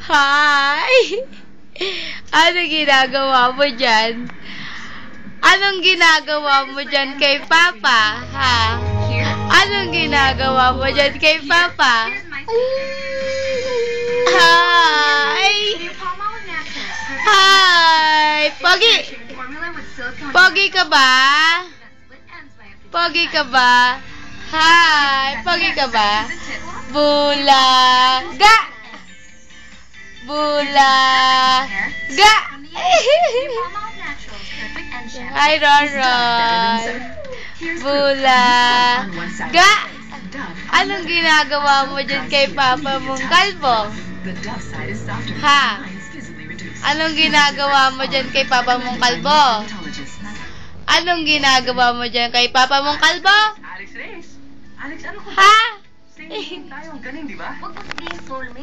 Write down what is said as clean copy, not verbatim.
Hi! Anong ginagawa mo dyan? Anong ginagawa mo dyan kay Papa? Ha? Anong ginagawa mo dyan kay Papa? Hi! Hi! Pogi! Pogi ka ba? Pogi ka ba? Hi! Pogi ka ba? Bulaga! Bulaga! Hi, Roron! Bulaga! Anong ginagawa mo dyan kay Papa mong kalbo? Ha? Anong ginagawa mo dyan kay Papa mong kalbo? Anong ginagawa mo dyan kay Papa mong kalbo? Alex Reyes. Alex, ano ko ba? Ha? Same tayo, ang galing, di ba? Huwag mo sabihin soulmate.